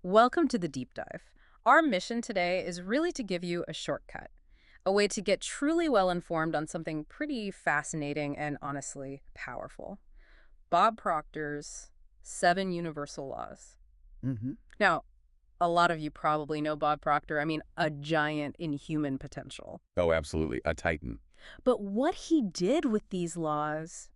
Welcome to the deep dive. Our mission today is really to give you a shortcut, a way to get truly well informed on something pretty fascinating and honestly powerful. Bob Proctor's Seven Universal Laws. hmm Now, a lot of you probably know Bob Proctor. I mean, a giant in human potential. Oh, absolutely. A titan. But what he did with these laws,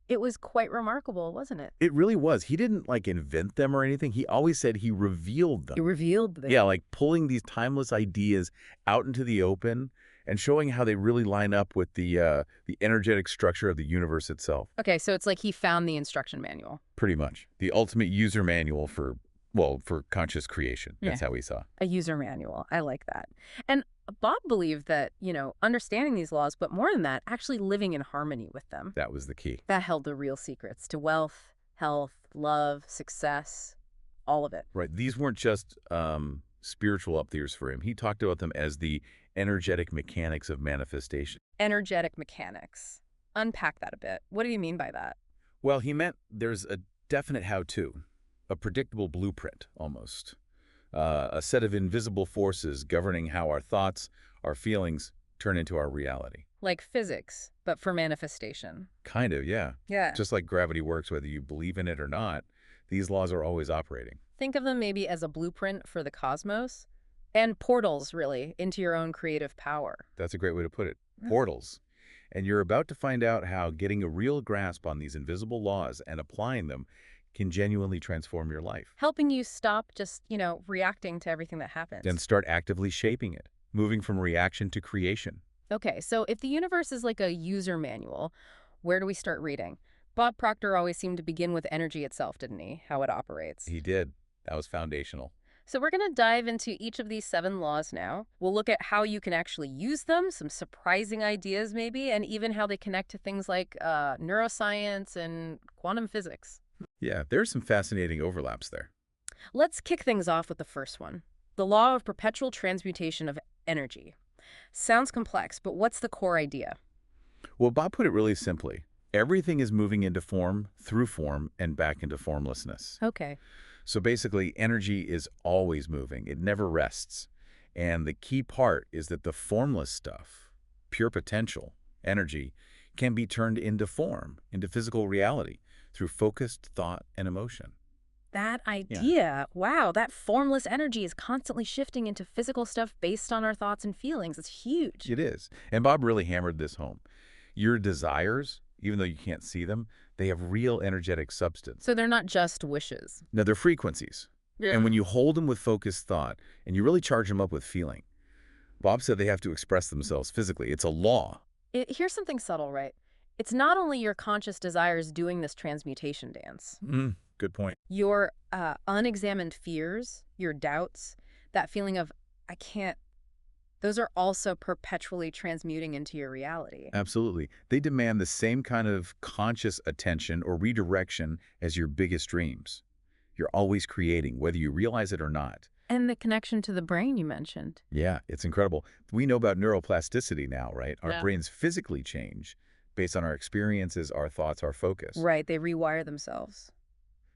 it was quite remarkable, wasn't it? It really was. He didn't like invent them or anything. He always said he revealed He them. revealed them. Yeah, like pulling these timeless ideas out into the open and showing how they really line up with the energetic structure of the universe itself. Okay, so it's like he found the instruction manual. Pretty much. The ultimate user manual for, well, for conscious creation. Yeah. That's how we saw. A user manual. I like that. And Bob believed that, understanding these laws, but more than that, actually living in harmony with them. That was the key. That held the real secrets to wealth, health, love, success, all of it. Right. These weren't just spiritual uptheres for him. He talked about them as the energetic mechanics of manifestation. Energetic mechanics. Unpack that a bit. What do you mean by that? Well, he meant there's a definite how-to, a predictable blueprint, almost. A set of invisible forces governing how our thoughts, our feelings, turn into our reality. Like physics, but for manifestation. Kind of, yeah. Yeah. Just like gravity works, whether you believe in it or not, these laws are always operating. Think of them maybe as a blueprint for the cosmos and portals, really, into your own creative power. That's a great way to put it. Yeah. Portals. And you're about to find out how getting a real grasp on these invisible laws and applying them can genuinely transform your life. Helping you stop just, reacting to everything that happens. Then start actively shaping it, moving from reaction to creation. Okay, so if the universe is like a user manual, where do we start reading? Bob Proctor always seemed to begin with energy itself, didn't he? How it operates. He did. That was foundational. So we're going to dive into each of these seven laws now. We'll look at how you can actually use them, some surprising ideas maybe, and even how they connect to things like neuroscience and quantum physics. Yeah, there's some fascinating overlaps there. Let's kick things off with the first one, the law of perpetual transmutation of energy. Sounds complex, but what's the core idea? Well, Bob put it really simply. Everything is moving into form, through form, and back into formlessness. Okay. So basically, energy is always moving. It never rests. And the key part is that the formless stuff, pure potential, energy, can be turned into form, into physical reality, through focused thought and emotion. That Yeah, idea, wow, that formless energy is constantly shifting into physical stuff based on our thoughts and feelings. It's huge. it is. And Bob really hammered this home. Your desires, even though you can't see them, they have real energetic substance. So they're not just wishes. Now, they're frequencies. Yeah. And when you hold them with focused thought and you really charge them up with feeling, Bob said they have to express themselves physically. It's a law. Here's something subtle, right? It's not only your conscious desires doing this transmutation dance. Good point. Your unexamined fears, your doubts, that feeling of, I can't, those are also perpetually transmuting into your reality. Absolutely. They demand the same kind of conscious attention or redirection as your biggest dreams. You're always creating, whether you realize it or not. And the connection to the brain you mentioned. Yeah, it's incredible. We know about neuroplasticity now, right? Our Yeah. brains physically change based on our experiences, our thoughts, our focus. Right, they rewire themselves.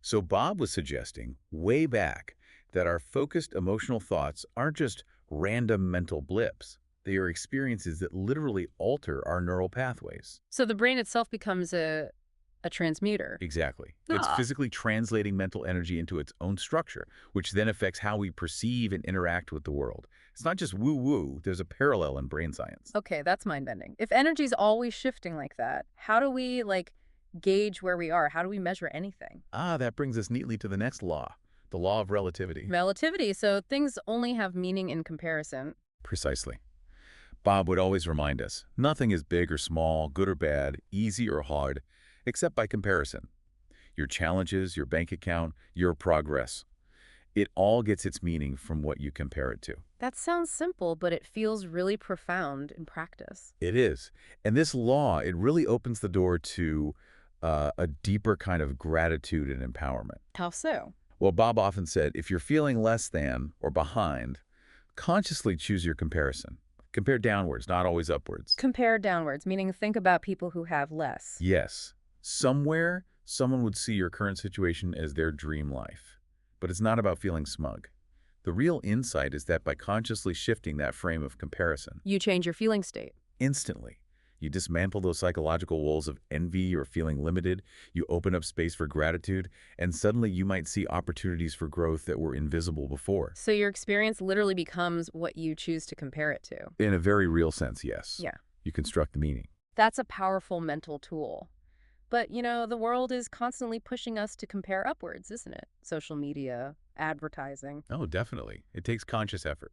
So Bob was suggesting way back that our focused emotional thoughts aren't just random mental blips. They are experiences that literally alter our neural pathways. So the brain itself becomes a transmuter. Exactly. It's Ah. physically translating mental energy into its own structure, which then affects how we perceive and interact with the world. It's not just woo-woo. There's a parallel in brain science. Okay, that's mind-bending. If energy's always shifting like that, how do we, gauge where we are? How do we measure anything? That brings us neatly to the next law, the law of relativity. Relativity, so things only have meaning in comparison. Precisely. Bob would always remind us, nothing is big or small, good or bad, easy or hard, except by comparison. Your challenges, your bank account, your progress. It all gets its meaning from what you compare it to. That sounds simple, but it feels really profound in practice. It is. And this law, it really opens the door to a deeper kind of gratitude and empowerment. How so? Well, Bob often said, if you're feeling less than or behind, consciously choose your comparison. Compare downwards, not always upwards. Compare downwards, meaning think about people who have less. Yes. Somewhere, someone would see your current situation as their dream life. but it's not about feeling smug. The real insight is that by consciously shifting that frame of comparison, You change your feeling state. instantly, you dismantle those psychological walls of envy or feeling limited, you open up space for gratitude, and suddenly you might see opportunities for growth that were invisible before. So your experience literally becomes what you choose to compare it to. In a very real sense, yes. Yeah. You construct the meaning. That's a powerful mental tool. But, the world is constantly pushing us to compare upwards, isn't it? Social media, advertising. Oh, definitely. It takes conscious effort.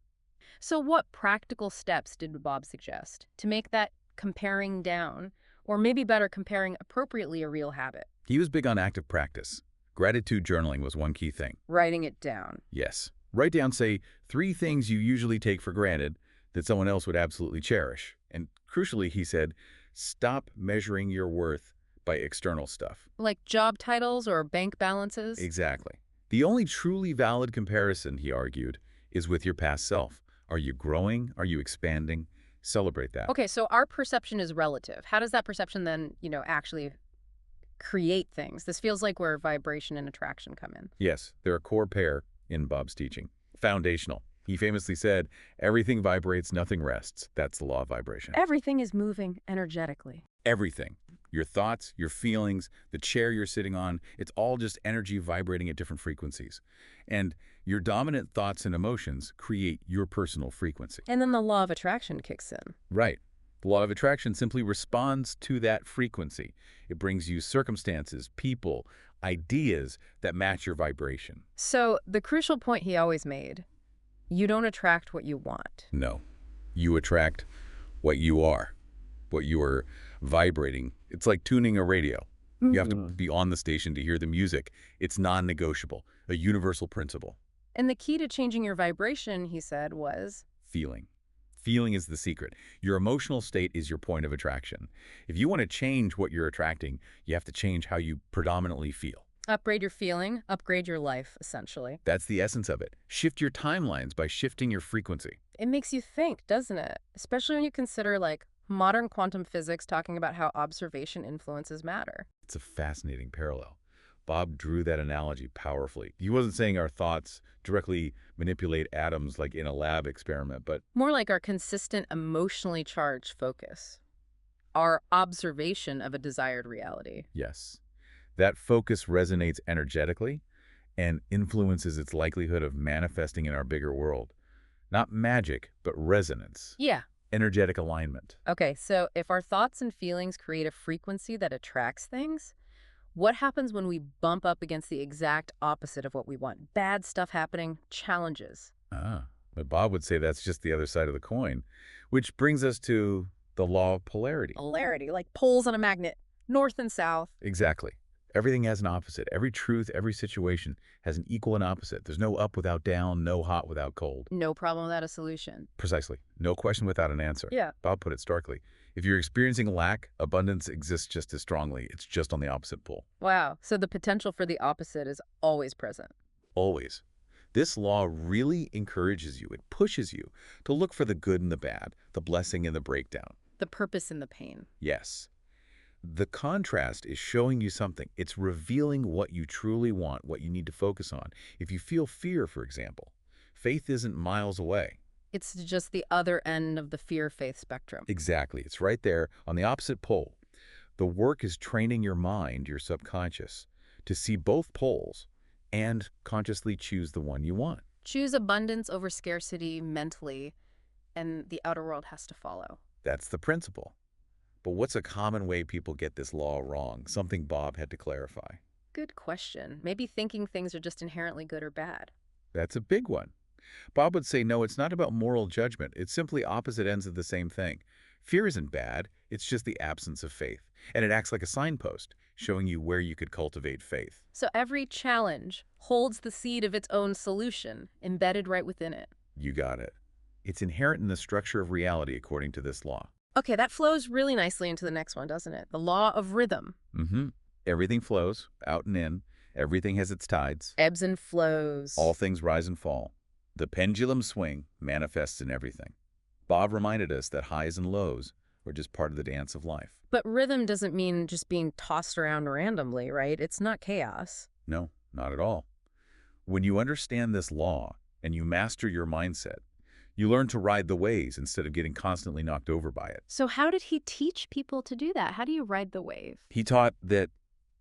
So what practical steps did Bob suggest to make that comparing down, or maybe better, comparing appropriately, a real habit? He was big on active practice. Gratitude journaling was one key thing. Writing it down. Yes. Write down, say, 3 things you usually take for granted that someone else would absolutely cherish. And crucially, he said, stop measuring your worth by external stuff. Like job titles or bank balances? Exactly. The only truly valid comparison, he argued, is with your past self. Are you growing? Are you expanding? Celebrate that. Okay, so our perception is relative. How does that perception then, actually create things? This feels like where vibration and attraction come in. Yes, they're a core pair in Bob's teaching. Foundational. He famously said, everything vibrates, nothing rests. That's the law of vibration. Everything is moving energetically. Everything. Your thoughts, your feelings, the chair you're sitting on, it's all just energy vibrating at different frequencies. And your dominant thoughts and emotions create your personal frequency. And then the law of attraction kicks in. Right. The law of attraction simply responds to that frequency. It brings you circumstances, people, ideas that match your vibration. So the crucial point he always made, you don't attract what you want. No. You attract what you are, what you are vibrating. It's like tuning a radio. You have to be on the station to hear the music. It's non-negotiable, a universal principle. And the key to changing your vibration, he said, was Feeling. Feeling is the secret. Your emotional state is your point of attraction. If you want to change what you're attracting, you have to change how you predominantly feel. upgrade your feeling, upgrade your life, essentially. That's the essence of it. Shift your timelines by shifting your frequency. It makes you think, doesn't it? Especially when you consider, modern quantum physics talking about how observation influences matter. It's a fascinating parallel. Bob drew that analogy powerfully. He wasn't saying our thoughts directly manipulate atoms like in a lab experiment, but More like our consistent emotionally charged focus. Our observation of a desired reality. yes, that focus resonates energetically and influences its likelihood of manifesting in our bigger world. Not magic, but resonance, Yeah. energetic alignment. Okay, so if our thoughts and feelings create a frequency that attracts things, what happens when we bump up against the exact opposite of what we want? Bad stuff happening, challenges. But Bob would say that's just the other side of the coin, which brings us to the law of polarity. Polarity, like poles on a magnet, north and south. Exactly. Everything has an opposite. Every truth, every situation has an equal and opposite. There's no up without down, no hot without cold. No problem without a solution. Precisely. No question without an answer. Yeah. Bob put it starkly. If you're experiencing lack, abundance exists just as strongly. It's just on the opposite pole. Wow. So the potential for the opposite is always present. Always. This law really encourages you. It pushes you to look for the good and the bad, the blessing and the breakdown. The purpose in the pain. Yes. The contrast is showing you something. It's revealing what you truly want, what you need to focus on. If you feel fear, for example, faith isn't miles away. It's just the other end of the fear-faith spectrum. Exactly. It's right there on the opposite pole. The work is training your mind, your subconscious, to see both poles and consciously choose the one you want. Choose abundance over scarcity mentally, and the outer world has to follow. That's the principle. But what's a common way people get this law wrong? Something Bob had to clarify. Good question. Maybe thinking things are just inherently good or bad. That's a big one. Bob would say, no, it's not about moral judgment. It's simply opposite ends of the same thing. Fear isn't bad. It's just the absence of faith. And it acts like a signpost, showing you where you could cultivate faith. So every challenge holds the seed of its own solution embedded right within it. You got it. It's inherent in the structure of reality according to this law. Okay, that flows really nicely into the next one, doesn't it? The law of rhythm. Everything flows, out and in. Everything has its tides. Ebbs and flows. All things rise and fall. The pendulum swing manifests in everything. Bob reminded us that highs and lows are just part of the dance of life. But rhythm doesn't mean just being tossed around randomly, right? It's not chaos. No, not at all. When you understand this law and you master your mindset, you learn to ride the waves instead of getting constantly knocked over by it. So how did he teach people to do that? How do you ride the wave? He taught that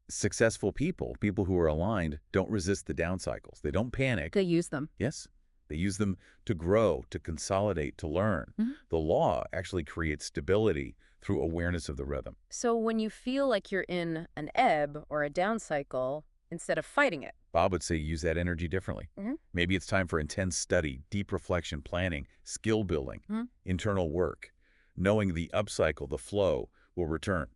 successful people, people who are aligned, don't resist the down cycles. They don't panic. They use them. Yes, they use them to grow, to consolidate, to learn. The law actually creates stability through awareness of the rhythm. So when you feel like you're in an ebb or a down cycle, instead of fighting it. Bob would say use that energy differently. Maybe it's time for intense study, deep reflection, planning, skill building, internal work, knowing the upcycle, the flow, will return.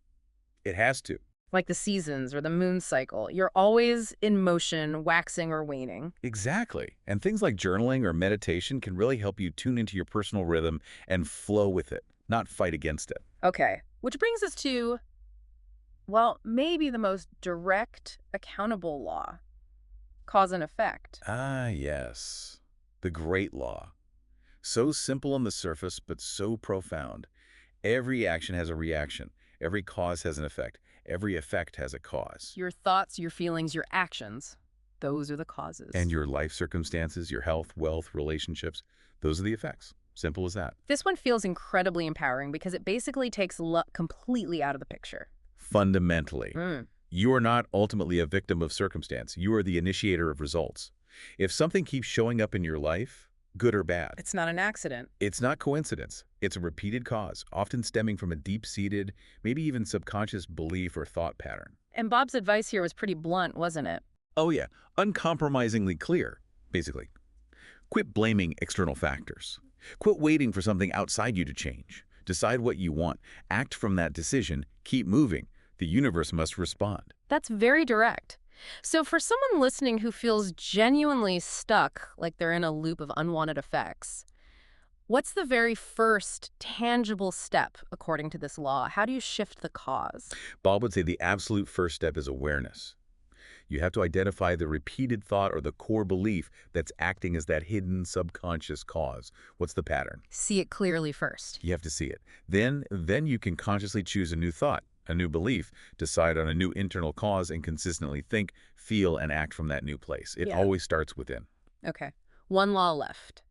It has to. Like the seasons or the moon cycle, you're always in motion, waxing or waning. Exactly. And things like journaling or meditation can really help you tune into your personal rhythm and flow with it, not fight against it. Okay, which brings us to, well, maybe the most direct, accountable law. Cause and effect. Ah, yes. The great law. So simple on the surface, but so profound. Every action has a reaction. Every cause has an effect. Every effect has a cause. Your thoughts, your feelings, your actions, those are the causes. And your life circumstances, your health, wealth, relationships, those are the effects. Simple as that. This one feels incredibly empowering because it basically takes luck completely out of the picture. Fundamentally. You are not ultimately a victim of circumstance. You are the initiator of results. If something keeps showing up in your life, good or bad, It's not an accident. it's not coincidence. It's a repeated cause, often stemming from a deep-seated, maybe even subconscious belief or thought pattern. And Bob's advice here was pretty blunt, wasn't it? Oh yeah, uncompromisingly clear, basically. Quit blaming external factors. Quit waiting for something outside you to change. Decide what you want. Act from that decision. Keep moving. The universe must respond. That's very direct. So for someone listening who feels genuinely stuck, like they're in a loop of unwanted effects, what's the very first tangible step according to this law? How do you shift the cause? Bob would say the absolute first step is awareness. You have to identify the repeated thought or the core belief that's acting as that hidden subconscious cause. What's the pattern? See it clearly first. You have to see it. Then you can consciously choose a new thought, a new belief, decide on a new internal cause, and consistently think, feel, and act from that new place. It Yeah. always starts within. Okay. One law left.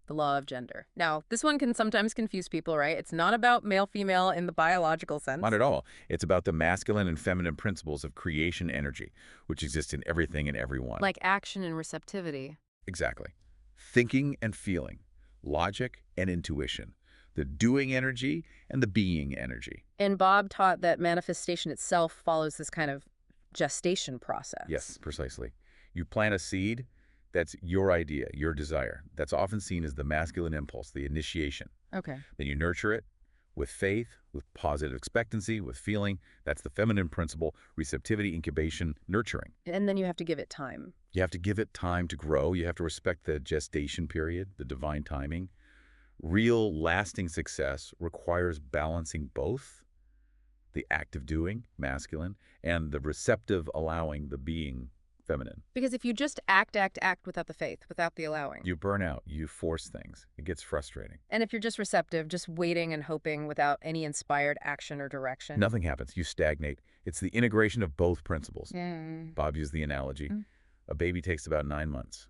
The law of gender. Now, this one can sometimes confuse people, right? It's not about male-female in the biological sense. Not at all. It's about the masculine and feminine principles of creation energy, which exist in everything and everyone. Like action and receptivity. Exactly. Thinking and feeling, logic and intuition, the doing energy and the being energy. And Bob taught that manifestation itself follows this kind of gestation process. Yes, precisely. You plant a seed, that's your idea, your desire. That's often seen as the masculine impulse, the initiation. Okay. Then you nurture it with faith, with positive expectancy, with feeling. That's the feminine principle, receptivity, incubation, nurturing. And then you have to give it time. You have to give it time to grow. You have to respect the gestation period, the divine timing. Real, lasting success requires balancing both the active doing, masculine, and the receptive allowing, the being, feminine. Because if you just act without the faith, without the allowing. You burn out. You force things. It gets frustrating. And if you're just receptive, just waiting and hoping without any inspired action or direction. Nothing happens. You stagnate. It's the integration of both principles. Mm. Bob used the analogy. A baby takes about 9 months.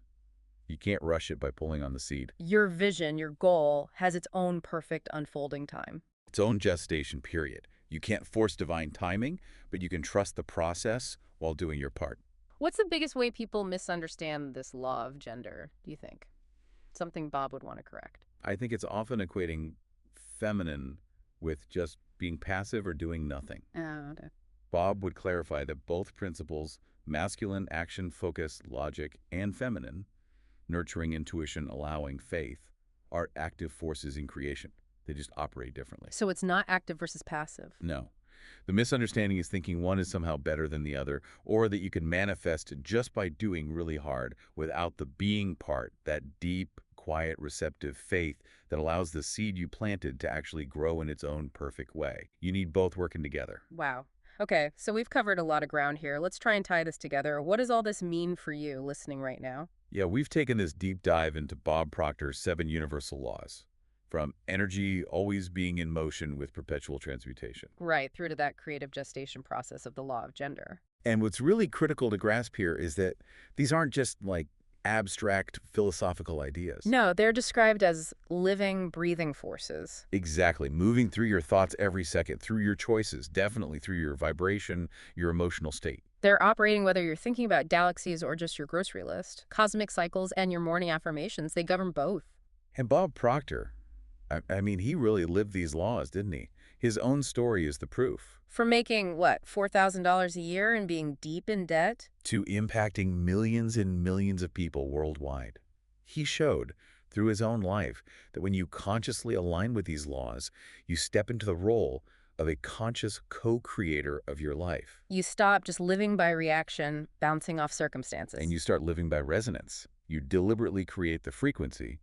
You can't rush it by pulling on the seed. Your vision, your goal, has its own perfect unfolding time. Its own gestation period. You can't force divine timing, but you can trust the process while doing your part. What's the biggest way people misunderstand this law of gender, do you think? Something Bob would want to correct. I think it's often equating feminine with just being passive or doing nothing. Oh, okay. Bob would clarify that both principles, masculine, action, focus, logic, and feminine, nurturing, intuition, allowing, faith, are active forces in creation. They just operate differently. So it's not active versus passive. No. The misunderstanding is thinking one is somehow better than the other, or that you can manifest just by doing really hard without the being part, that deep, quiet, receptive faith that allows the seed you planted to actually grow in its own perfect way. You need both working together. Wow. Okay, so we've covered a lot of ground here. Let's try and tie this together. What does all this mean for you listening right now? Yeah, we've taken this deep dive into Bob Proctor's 7 universal laws, from energy always being in motion with perpetual transmutation. Right, through to that creative gestation process of the law of gender. And what's really critical to grasp here is that these aren't just like abstract philosophical ideas. No, they're described as living, breathing forces. Exactly. Moving through your thoughts every second, through your choices, definitely through your vibration, your emotional state. They're operating whether you're thinking about galaxies or just your grocery list. Cosmic cycles and your morning affirmations, they govern both. And Bob Proctor, I mean, he really lived these laws, didn't he? His own story is the proof. From making, what, $4,000 a year and being deep in debt? To impacting millions and millions of people worldwide. He showed, through his own life, that when you consciously align with these laws, you step into the role of a conscious co-creator of your life. You stop just living by reaction, bouncing off circumstances. And you start living by resonance. You deliberately create the frequency,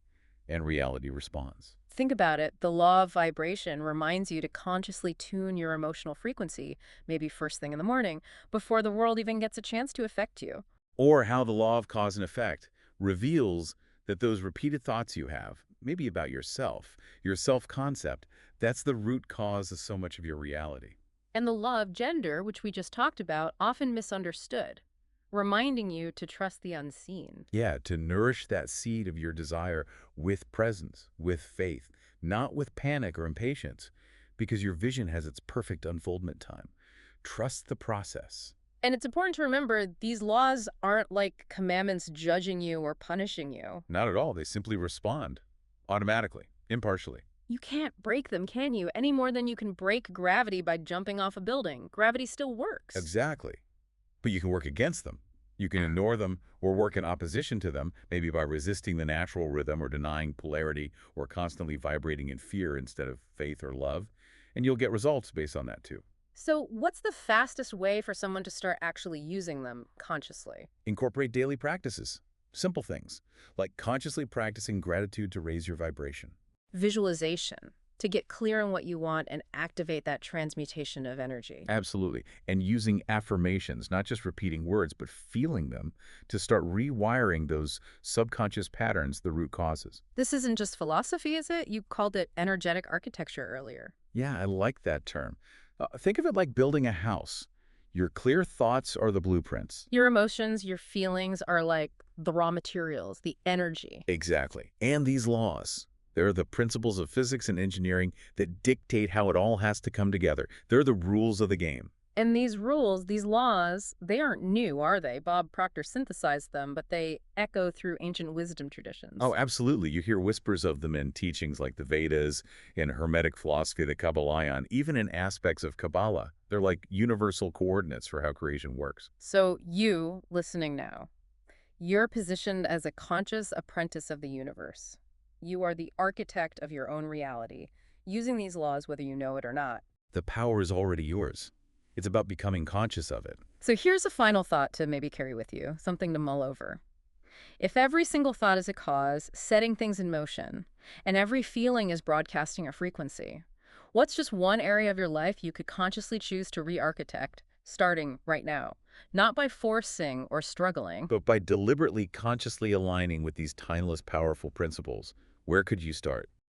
and reality responds. Think about it. The law of vibration reminds you to consciously tune your emotional frequency, maybe first thing in the morning, before the world even gets a chance to affect you. Or how the law of cause and effect reveals that those repeated thoughts you have, maybe about yourself, your self-concept, that's the root cause of so much of your reality. And the law of gender, which we just talked about, often misunderstood, reminding you to trust the unseen. Yeah, to nourish that seed of your desire with presence, with faith, not with panic or impatience, because your vision has its perfect unfoldment time. Trust the process. And it's important to remember these laws aren't like commandments judging you or punishing you. Not at all. They simply respond automatically, impartially. You can't break them, can you? Any more than you can break gravity by jumping off a building. Gravity still works. Exactly. But you can work against them. You can ignore them or work in opposition to them, maybe by resisting the natural rhythm or denying polarity or constantly vibrating in fear instead of faith or love. And you'll get results based on that too. So what's the fastest way for someone to start actually using them consciously? Incorporate daily practices. Simple things, like consciously practicing gratitude to raise your vibration. Visualization, to get clear on what you want and activate that transmutation of energy. Absolutely. And using affirmations, not just repeating words, but feeling them to start rewiring those subconscious patterns, the root causes. This isn't just philosophy, is it? You called it energetic architecture earlier. Yeah, I like that term. Think of it like building a house. Your clear thoughts are the blueprints. Your emotions, your feelings are like the raw materials, the energy. Exactly. And these laws. They're the principles of physics and engineering that dictate how it all has to come together. They're the rules of the game. And these rules, these laws, they aren't new, are they? Bob Proctor synthesized them, but they echo through ancient wisdom traditions. Oh, absolutely. You hear whispers of them in teachings like the Vedas, in Hermetic philosophy, the Kabbalion, even in aspects of Kabbalah. They're like universal coordinates for how creation works. So you, listening now, you're positioned as a conscious apprentice of the universe. You are the architect of your own reality, using these laws whether you know it or not. The power is already yours. It's about becoming conscious of it. So here's a final thought to maybe carry with you, something to mull over. If every single thought is a cause, setting things in motion, and every feeling is broadcasting a frequency, what's just one area of your life you could consciously choose to re-architect, starting right now? Not by forcing or struggling. But by deliberately, consciously aligning with these timeless, powerful principles, where could you start?